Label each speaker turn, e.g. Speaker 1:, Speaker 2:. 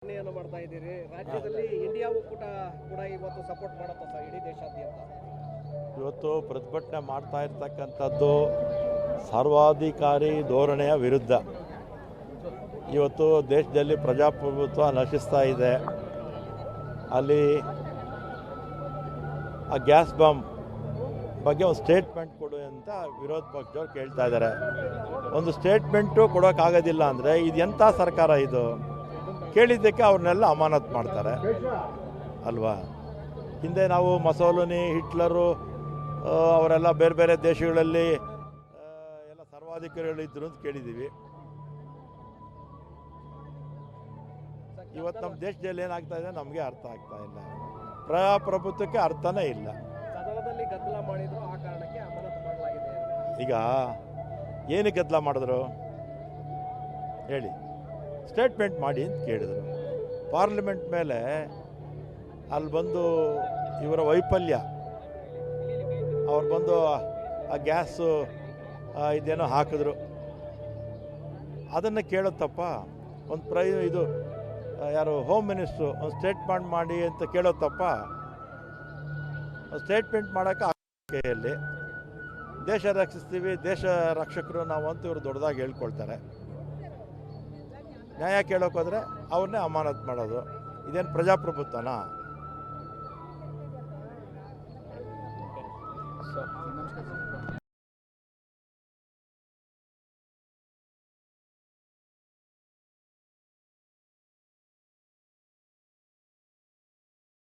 Speaker 1: ಪ್ರತಿಭಟನೆಯನ್ನು ಮಾಡ್ತಾ ಇದ್ದೀರಿ. ರಾಜ್ಯದಲ್ಲಿ ಇಂಡಿಯಾ ಒಕ್ಕೂಟ ಕೂಡ ಇವತ್ತು ಸಪೋರ್ಟ್ ಮಾಡುತ್ತೆ ಸರ್ ಇಡೀ ದೇಶಾದ್ಯಂತ.
Speaker 2: ಇವತ್ತು ಪ್ರತಿಭಟನೆ ಮಾಡ್ತಾ ಇರ್ತಕ್ಕಂಥದ್ದು ಸರ್ವಾಧಿಕಾರಿ ಧೋರಣೆಯ ವಿರುದ್ಧ. ಇವತ್ತು ದೇಶದಲ್ಲಿ ಪ್ರಜಾಪ್ರಭುತ್ವ ನಶಿಸ್ತಾ ಇದೆ. ಅಲ್ಲಿ ಆ ಗ್ಯಾಸ್ ಬಾಂಬ್ ಬಗ್ಗೆ ಒಂದು ಸ್ಟೇಟ್ಮೆಂಟ್ ಕೊಡು ಅಂತ ವಿರೋಧ ಪಕ್ಷದವ್ರು ಕೇಳ್ತಾ ಇದ್ದಾರೆ. ಒಂದು ಸ್ಟೇಟ್ಮೆಂಟು ಕೊಡೋಕ್ಕಾಗೋದಿಲ್ಲ ಅಂದರೆ ಇದು ಎಂಥ ಸರ್ಕಾರ ಇದು? ಕೇಳಿದ್ದಕ್ಕೆ ಅವ್ರನ್ನೆಲ್ಲ ಅಮಾನತ್ ಮಾಡ್ತಾರೆ ಅಲ್ವಾ? ಹಿಂದೆ ನಾವು ಮಸೋಲಿನಿ, ಹಿಟ್ಲರು ಅವರೆಲ್ಲ ಬೇರೆ ಬೇರೆ ದೇಶಗಳಲ್ಲಿ ಎಲ್ಲ ಸರ್ವಾಧಿಕಾರಿಗಳಿದ್ರು ಅಂತ ಕೇಳಿದ್ದೀವಿ. ಇವತ್ತು ನಮ್ಮ ದೇಶದಲ್ಲಿ ಏನಾಗ್ತಾ ಇದೆ ನಮಗೆ ಅರ್ಥ ಆಗ್ತಾ ಇಲ್ಲ. ಪ್ರಜಾಪ್ರಭುತ್ವಕ್ಕೆ ಅರ್ಥನೇ ಇಲ್ಲ.
Speaker 1: ಸದನದಲ್ಲಿ ಗದ್ದಲ ಮಾಡಿದ್ರು, ಆ ಕಾರಣಕ್ಕೆ ಅಮಾನತು ಮಾಡಲಾಗಿದೆ.
Speaker 2: ಈಗ ಏನಕ್ಕೆ ಗದ್ದಲ ಮಾಡಿದ್ರು ಹೇಳಿ? ಸ್ಟೇಟ್ಮೆಂಟ್ ಮಾಡಿ ಅಂತ ಕೇಳಿದರು. ಪಾರ್ಲಿಮೆಂಟ್ ಮೇಲೆ ಅಲ್ಲಿ ಬಂದು ಇವರ ವೈಫಲ್ಯ, ಅವ್ರು ಬಂದು ಆ ಗ್ಯಾಸು ಇದೇನೋ ಹಾಕಿದ್ರು, ಅದನ್ನು ಕೇಳೋತ್ತಪ್ಪ. ಒಂದು ಇದು ಯಾರು ಹೋಮ್ ಮಿನಿಸ್ಟ್ರು ಒಂದು ಸ್ಟೇಟ್ಮೆಂಟ್ ಮಾಡಿ ಅಂತ ಕೇಳೋತ್ತಪ್ಪ. ಸ್ಟೇಟ್ಮೆಂಟ್ ಮಾಡೋಕ್ಕೆ ಕೈಯಲ್ಲಿ ದೇಶ ರಕ್ಷಿಸ್ತೀವಿ, ದೇಶ ರಕ್ಷಕರು ನಾವು ಅಂತ ಇವರು ದೊಡ್ಡದಾಗಿ ಹೇಳ್ಕೊಳ್ತಾರೆ. ನ್ಯಾಯ ಕೇಳೋಕ್ಕೋದ್ರೆ ಅವ್ರನ್ನೇ ಅಮಾನತ್ ಮಾಡೋದು. ಇದೇನು ಪ್ರಜಾಪ್ರಭುತ್ವನಾ?